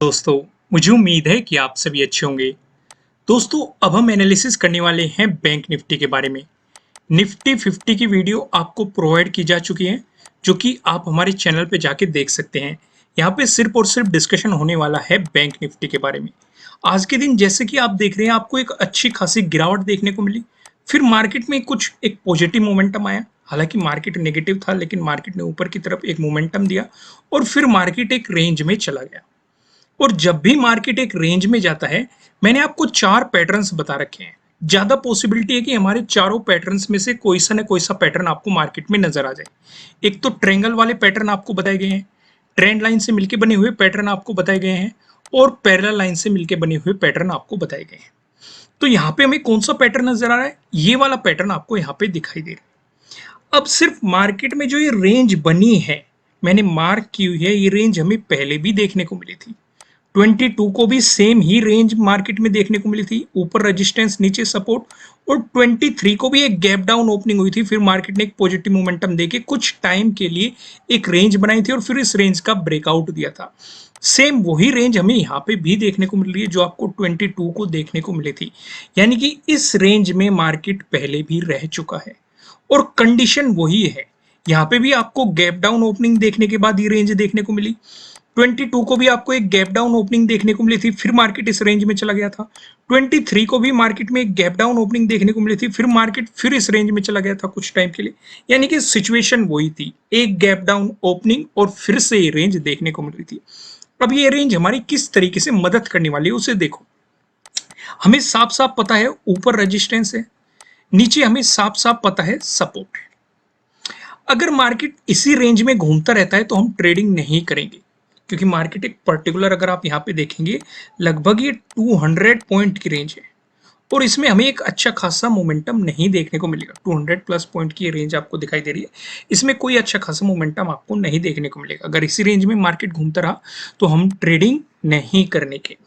दोस्तों, मुझे उम्मीद है कि आप सभी अच्छे होंगे। दोस्तों, अब हम एनालिसिस करने वाले हैं बैंक निफ्टी के बारे में। निफ्टी 50 की वीडियो आपको प्रोवाइड की जा चुकी है, जो कि आप हमारे चैनल पे जाके देख सकते हैं। यहाँ पे सिर्फ और सिर्फ डिस्कशन होने वाला है बैंक निफ्टी के बारे में। आज के दिन जैसे कि आप देख रहे हैं, आपको एक अच्छी खासी गिरावट देखने को मिली। फिर मार्केट में कुछ एक पॉजिटिव मोमेंटम आया। हालांकि मार्केट नेगेटिव था, लेकिन मार्केट ने ऊपर की तरफ एक मोमेंटम दिया और फिर मार्केट एक रेंज में चला गया। और जब भी मार्केट एक रेंज में जाता है, मैंने आपको चार पैटर्न्स बता रखे हैं। ज्यादा पॉसिबिलिटी है कि हमारे चारों पैटर्न्स में से कोई सा न कोई सा पैटर्न आपको मार्केट में नजर आ जाए। एक तो ट्रायंगल वाले पैटर्न आपको बताए गए हैं, ट्रेंड लाइन से मिलकर बने हुए पैटर्न आपको बताए गए हैं, और पैरेलल लाइन से मिलकर बने हुए पैटर्न आपको बताए गए हैं। तो यहाँ पे हमें कौन सा पैटर्न नजर आ रहा है? ये वाला पैटर्न आपको यहाँ पे दिखाई दे रहा है। अब सिर्फ मार्केट में जो ये रेंज बनी है, मैंने मार्क की हुई है, ये रेंज हमें पहले भी देखने को मिली थी। 22 को भी सेम ही रेंज मार्केट में देखने को मिली थी, ऊपर रेजिस्टेंस नीचे सपोर्ट। और 23 को भी एक गैप डाउन ओपनिंग हुई थी, फिर मार्केट ने एक पॉजिटिव मोमेंटम देके कुछ टाइम के लिए एक रेंज बनाई थी और फिर इस रेंज का ब्रेकआउट दिया था। सेम वही रेंज हमें यहाँ पे भी देखने को मिल रही है जो आपको 22 को देखने को मिली थी। यानी कि इस रेंज में मार्केट पहले भी रह चुका है और कंडीशन वही है। यहाँ पे भी आपको गैप डाउन ओपनिंग देखने के बाद ये रेंज देखने को मिली। 22 को भी आपको एक गैप डाउन ओपनिंग देखने को मिली थी, फिर मार्केट इस रेंज में चला गया था। 23 को भी मार्केट में एक गैप डाउन ओपनिंग देखने को मिली थी, फिर मार्केट फिर इस रेंज में चला गया था कुछ टाइम के लिए। यानी कि सिचुएशन वही थी, एक गैप डाउन ओपनिंग और फिर से ये रेंज देखने को मिल रही थी। अब ये रेंज हमारी किस तरीके से मदद करने वाली है उसे देखो। हमें साफ साफ पता है ऊपर रेजिस्टेंस है, नीचे हमें साफ साफ पता है सपोर्ट है। अगर मार्केट इसी रेंज में घूमता रहता है तो हम ट्रेडिंग नहीं करेंगे, क्योंकि मार्केट एक पर्टिकुलर, अगर आप यहाँ पे देखेंगे, लगभग ये 200 पॉइंट की रेंज है और इसमें हमें एक अच्छा खासा मोमेंटम नहीं देखने को मिलेगा। 200 प्लस पॉइंट की ये रेंज आपको दिखाई दे रही है, इसमें कोई अच्छा खासा मोमेंटम आपको नहीं देखने को मिलेगा। अगर इसी रेंज में मार्केट घूमता रहा तो हम ट्रेडिंग नहीं करने के।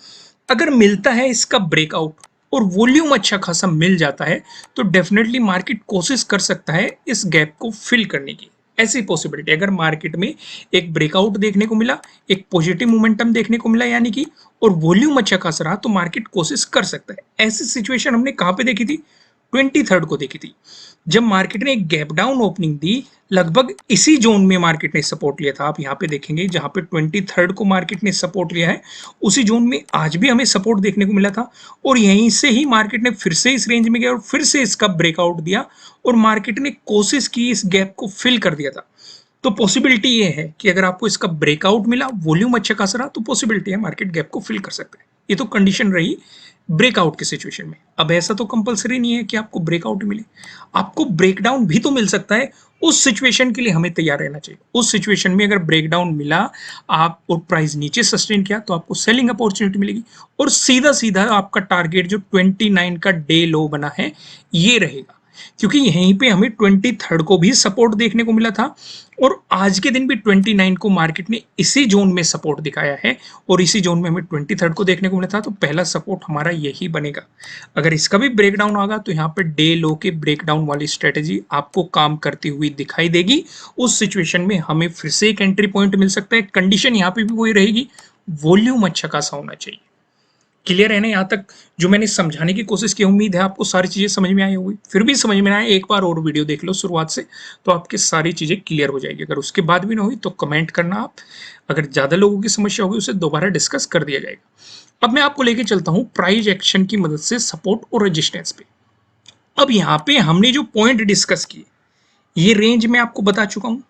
अगर मिलता है इसका ब्रेकआउट और वॉल्यूम अच्छा खासा मिल जाता है तो डेफिनेटली मार्केट कोशिश कर सकता है इस गैप को फिल करने की। ऐसी पॉसिबिलिटी अगर मार्केट में एक ब्रेकआउट देखने को मिला, एक पॉजिटिव मोमेंटम देखने को मिला यानी कि, और वॉल्यूम अच्छा खासा रहा, तो मार्केट कोशिश कर सकता है। ऐसी सिचुएशन हमने कहां पे देखी थी? 23 को देखी थी, जब मार्केट ने एक गैप डाउन ओपनिंग दी। लगभग इसी जोन में मार्केट ने सपोर्ट लिया था। आप यहाँ पे देखेंगे जहां पे 23 को मार्केट ने सपोर्ट लिया है, उसी जोन में आज भी हमें सपोर्ट देखने को मिला था। और यहीं से ही मार्केट ने फिर से इस रेंज में गया और फिर से इसका ब्रेकआउट दिया और मार्केट ने कोशिश की इस गैप को फिल कर दिया था। तो पॉसिबिलिटी ये है कि अगर आपको इसका ब्रेकआउट मिला, वॉल्यूम अच्छा खासा रहा, तो पॉसिबिलिटी है मार्केट गैप को फिल कर सकता है। ये तो कंडीशन रही ब्रेकआउट की सिचुएशन में। अब ऐसा तो कंपलसरी नहीं है कि आपको ब्रेकआउट मिले, आपको ब्रेकडाउन भी तो मिल सकता है। उस सिचुएशन के लिए हमें तैयार रहना चाहिए। उस सिचुएशन में अगर ब्रेकडाउन मिला आप और प्राइस नीचे सस्टेन किया तो आपको सेलिंग अपॉर्चुनिटी मिलेगी और सीधा सीधा आपका टारगेट जो 29 का डे लो बना है ये रहेगा, क्योंकि यहीं पे हमें 23 को भी सपोर्ट देखने को मिला था और आज के दिन भी 29 को मार्केट ने इसी जोन में सपोर्ट दिखाया है और इसी जोन में हमें 23 को देखने को मिला था। तो पहला सपोर्ट हमारा यही बनेगा। अगर इसका भी ब्रेकडाउन होगा तो यहाँ पे डे लो के ब्रेकडाउन वाली स्ट्रेटेजी आपको काम करती हुई दिखाई देगी। उस सिचुएशन में हमें फिर से एक एंट्री पॉइंट मिल सकता है। कंडीशन यहाँ पे भी वही रहेगी, वॉल्यूम अच्छा खासा होना चाहिए। क्लियर है ना यहाँ तक जो मैंने समझाने की कोशिश की? उम्मीद है आपको सारी चीजें समझ में आई होगी। फिर भी समझ में ना आए, एक बार और वीडियो देख लो शुरुआत से, तो आपकी सारी चीजें क्लियर हो जाएगी। अगर उसके बाद भी ना हुई तो कमेंट करना आप। अगर ज्यादा लोगों की समस्या होगी उसे दोबारा डिस्कस कर दिया जाएगा। अब मैं आपको लेके चलता हूँ प्राइस एक्शन की मदद से सपोर्ट और रेजिस्टेंस पे। अब यहाँ पे हमने जो पॉइंट डिस्कस किए, ये रेंज मैं आपको बता चुका हूँ।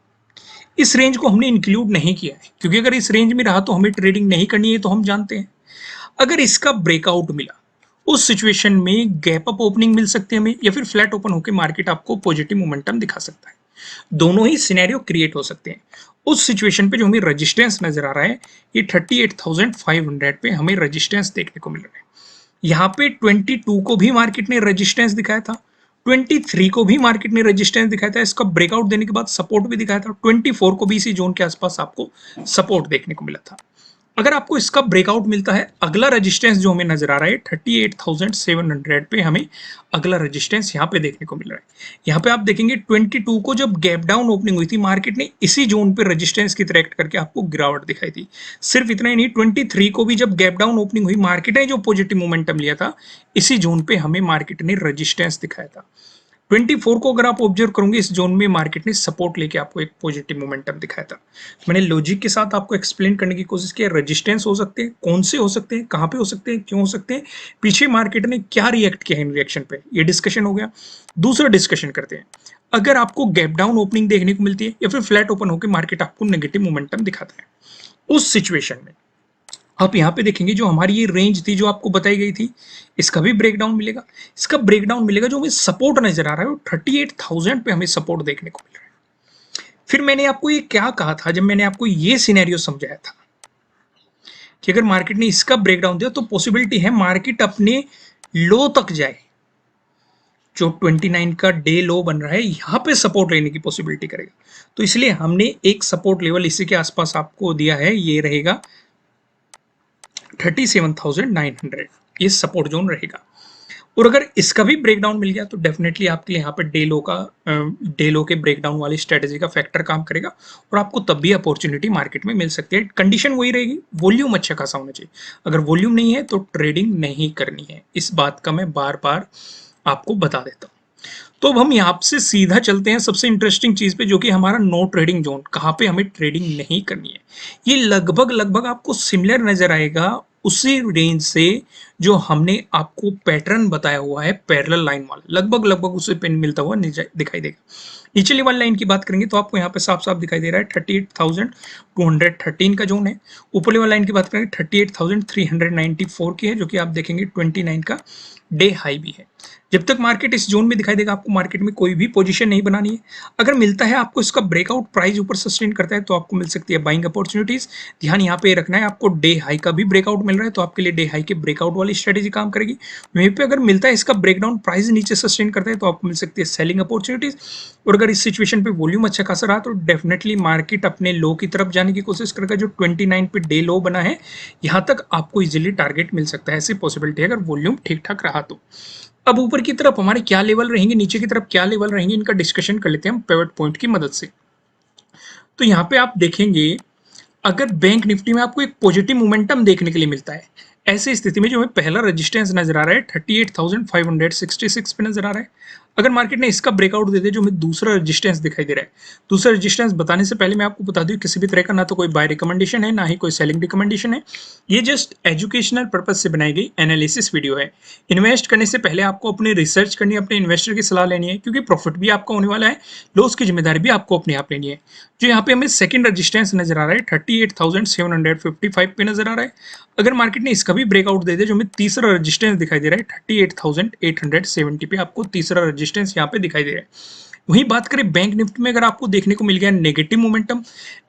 इस रेंज को हमने इंक्लूड नहीं किया है, क्योंकि अगर इस रेंज में रहा तो हमें ट्रेडिंग नहीं करनी है, तो हम जानते हैं। अगर इसका ब्रेकआउट मिला, उस सिचुएशन में गैप अप ओपनिंग मिल सकती है हमें, या फिर फ्लैट ओपन होकर मार्केट आपको पॉजिटिव मोमेंटम दिखा सकता है। दोनों ही सिनेरियो क्रिएट हो सकते हैं। उस सिचुएशन पे जो हमें रेजिस्टेंस नजर आ रहा है, ये 38,500 पे हमें रेजिस्टेंस देखने को मिल रहा है। यहाँ पे 22 को भी मार्केट ने रेजिस्टेंस दिखाया था, 23 को भी मार्केट ने रेजिस्टेंस दिखाया था, इसका ब्रेकआउट देने के बाद सपोर्ट भी दिखाया था। 24 को भी इसी जोन के आसपास आपको सपोर्ट देखने को मिला था। अगर आपको इसका ब्रेकआउट मिलता है, अगला रेजिस्टेंस जो हमें नजर आ रहा है 38,700 पे हमें अगला रेजिस्टेंस यहाँ पे देखने को मिल रहा है। यहाँ पे आप देखेंगे 22 को जब गैप डाउन ओपनिंग हुई थी, मार्केट ने इसी जोन पे रेजिस्टेंस की तरह एक्ट करके आपको गिरावट दिखाई थी। सिर्फ इतना ही नहीं, 23 को भी जब गैप डाउन ओपनिंग हुई, मार्केट ने जो पॉजिटिव मोमेंटम लिया था, इसी जोन पे हमें मार्केट ने रेजिस्टेंस दिखाया था। 24 को अगर आप ऑब्जर्व करोगे, इस जोन में मार्केट ने सपोर्ट लेके आपको एक पॉजिटिव मोमेंटम दिखाया था। मैंने लॉजिक के साथ आपको एक्सप्लेन करने की कोशिश की, रेजिस्टेंस हो सकते हैं, कौन से हो सकते हैं, कहाँ पे हो सकते हैं, क्यों हो सकते हैं, पीछे मार्केट ने क्या रिएक्ट किया है इन रिएक्शन पे, ये डिस्कशन हो गया। दूसरा डिस्कशन करते हैं, अगर आपको गैप डाउन ओपनिंग देखने को मिलती है या फिर फ्लैट ओपन होकर मार्केट आपको नेगेटिव मोमेंटम दिखाता है, उस सिचुएशन में आप यहाँ पे देखेंगे जो हमारी ये रेंज थी जो आपको बताई गई थी, इसका भी ब्रेकडाउन मिलेगा। इसका ब्रेकडाउन मिलेगा, जो हमें सपोर्ट नजर आ रहा है वो 38,000 पे हमें सपोर्ट देखने को मिल रहा है। फिर मैंने आपको ये क्या कहा था जब मैंने आपको ये सिनेरियो समझाया था कि अगर मार्केट ने इसका ब्रेकडाउन दिया तो पॉसिबिलिटी है मार्केट अपने लो तक जाए, जो 29 का डे लो बन रहा है यहाँ पे सपोर्ट लेने की पॉसिबिलिटी करेगा। तो इसलिए हमने एक सपोर्ट लेवल इसी के आसपास आपको दिया है, ये रहेगा 37,900, ये सपोर्ट जोन रहेगा। और अगर इसका भी ब्रेकडाउन मिल गया तो डेफिनेटली आपके लिए यहाँ पे डे लो के ब्रेकडाउन वाली स्ट्रेटेजी का फैक्टर काम करेगा और आपको तब भी अपॉर्चुनिटी मार्केट में मिल सकती है। कंडीशन वही रहेगी, वॉल्यूम अच्छा खासा होना चाहिए। अगर वॉल्यूम नहीं है तो ट्रेडिंग नहीं करनी है, इस बात का मैं बार बार आपको बता देता हूँ। तो अब हम यहाँ से सीधा चलते हैं सबसे इंटरेस्टिंग चीज पे, जो कि हमारा नो ट्रेडिंग जोन, कहाँ पे हमें ट्रेडिंग नहीं करनी है। ये लगभग लगभग आपको सिमिलर नजर आएगा उसी रेंज से जो हमने आपको पैटर्न बताया हुआ है पैरेलल लाइन वाला, लगभग लगभग उसे पेन मिलता हुआ दिखाई देगा। नीचे वाली लाइन की बात करेंगे तो आपको यहाँ पे साफ साफ दिखाई दे रहा है 38,213 का जोन है। ऊपर वाली लाइन की बात करेंगे 38,394 की है, जो कि आप देखेंगे 29 का डे हाई भी है। जब तक मार्केट इस जोन में दिखाई देगा आपको मार्केट में कोई भी पोजीशन नहीं बनानी है। अगर मिलता है आपको इसका ब्रेकआउट, प्राइस ऊपर सस्टेन करता है तो आपको मिल सकती है बाइंग अपॉर्चुनिटीज। ध्यान यहाँ पे रखना है, आपको डे हाई का भी ब्रेकआउट मिल रहा है तो आपके लिए डे हाई के ब्रेकआउट वाली स्ट्रेटेजी काम करेगी। वहीं पे अगर मिलता है इसका ब्रेकडाउन, प्राइस नीचे सस्टेन करता है तो आपको मिल सकती है सेलिंग अपॉर्चुनिटीज। और अगर इस सिचुएशन पे वॉल्यूम अच्छा खासा रहा तो डेफिनेटली मार्केट अपने लो की तरफ जाने की कोशिश करेगा, जो 29 पे डे लो बना है यहाँ तक आपको इजिली टारगेट मिल सकता है, ऐसी पॉसिबिलिटी है अगर वॉल्यूम ठीक ठाक रहा तो। अब ऊपर की तरफ हमारे क्या लेवल रहेंगे, नीचे की तरफ क्या लेवल रहेंगे, इनका डिस्कशन कर लेते हैं हम पिवट पॉइंट की मदद से। तो यहाँ पे आप देखेंगे अगर बैंक निफ्टी में आपको एक पॉजिटिव मोमेंटम देखने के लिए मिलता है, ऐसी स्थिति में जो हमें पहला रेजिस्टेंस नजर आ रहा है 38,566 पे नजर आ रहा है। अगर मार्केट ने इसका ब्रेकआउट दे दे, जो हमें दूसरा रेजिस्टेंस दिखाई दे रहा है। दूसरा रेजिस्टेंस बताने से पहले मैं आपको बता दूं, किसी भी तरह का ना तो कोई बाय रिकमेंडेशन है, ना ही कोई सेलिंग रिकमेंडेशन है। ये जस्ट एजुकेशनल पर्पज से बनाई गई एनालिसिस वीडियो है। इन्वेस्ट करने से पहले आपको अपनी रिसर्च करनी है, अपने इन्वेस्टर की सलाह लेनी है, क्योंकि प्रॉफिट भी आपका होने वाला है, लॉस की जिम्मेदारी भी आपको अपने आप लेनी है। जो यहाँ पे हमें सेकंड रेजिस्टेंस नजर आ रहा है 38,755 पे नजर आ रहा है। अगर मार्केट ने इसका भी ब्रेकआउट दे दे, जो हमें तीसरा रेजिस्टेंस दिखाई दे रहा है 38,870 पे, आपको तीसरा रेजिस्टेंस यहाँ पे दिखाई दे रहा है। वहीं बात करें बैंक निफ्टी में, अगर आपको देखने को मिल गया नेगेटिव मोमेंटम,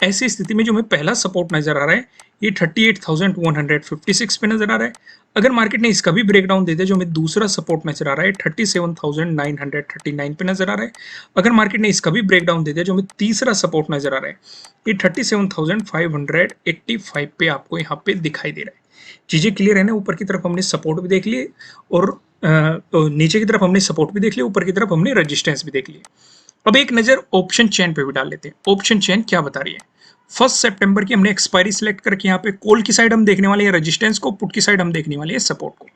ऐसी स्थिति में जो हमें पहला सपोर्ट नजर आ रहा है ये 38,156 पे नजर आ रहा है। अगर मार्केट ने इसका भी ब्रेकडाउन दे दिया, जो हमें दूसरा सपोर्ट नजर आ रहा है 37,939 पे नजर आ रहा है। अगर मार्केट ने इसका भी ब्रेकडाउन दे दिया, जो हमें तीसरा सपोर्ट नजर आ रहा है ये 37,585 पे आपको यहाँ पे दिखाई दे रहा है। चीजें क्लियर है ना? ऊपर की तरफ हमने सपोर्ट भी देख लिए और तो नीचे की तरफ हमने सपोर्ट भी देख लिया, ऊपर की तरफ हमने रेजिस्टेंस भी देख लिया। अब एक नजर ऑप्शन चेन पे भी डाल लेते हैं। ऑप्शन चेन क्या बता रही है? 1 सितंबर की हमने एक्सपायरी सिलेक्ट करके यहाँ पे कॉल की साइड हम देखने वाले हैं रेजिस्टेंस को, पुट की साइड हम देखने वाले हैं सपोर्ट को।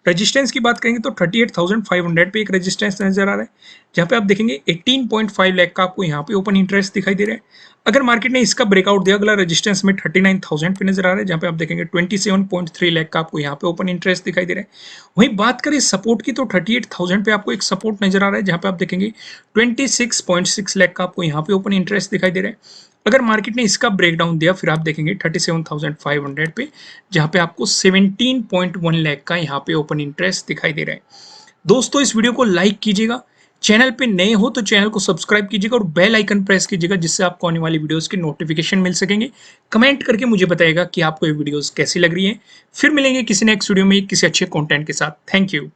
रेजिस्टेंस की बात करेंगे तो 38,500 पे एक रेजिस्टेंस नजर आ रहा है, जहां पे आप देखेंगे 18.5 लाख का आपको यहाँ पे ओपन इंटरेस्ट दिखाई दे रहा है। अगर मार्केट ने इसका ब्रेकआउट दिया, अगला रेजिस्टेंस में 39,000 पे नजर आ रहा है, जहां पे आप देखेंगे 27.3 लाख का आपको यहाँ पे ओपन इंटरेस्ट दिखाई दे रहा है। वहीं बात करें सपोर्ट की तो 38,000 पे आपको एक सपोर्ट नजर आ रहा है, जहां पे आप देखेंगे 26.6 लाख का आपको यहाँ पे ओपन इंटरेस्ट दिखाई दे रहा है। अगर मार्केट ने इसका ब्रेकडाउन दिया, फिर आप देखेंगे 37,500 पे, जहां पे आपको 17.1 लाख का यहाँ पे ओपन इंटरेस्ट दिखाई दे रहा है। दोस्तों इस वीडियो को लाइक कीजिएगा, चैनल पे नए हो तो चैनल को सब्सक्राइब कीजिएगा और बेल आइकन प्रेस कीजिएगा, जिससे आपको आने वाली वीडियोस के नोटिफिकेशन मिल सकेंगे। कमेंट करके मुझे बताइएगा कि आपको ये वीडियोस कैसी लग रही है। फिर मिलेंगे किसी नेक्स्ट वीडियो में किसी अच्छे कंटेंट के साथ। Thank you.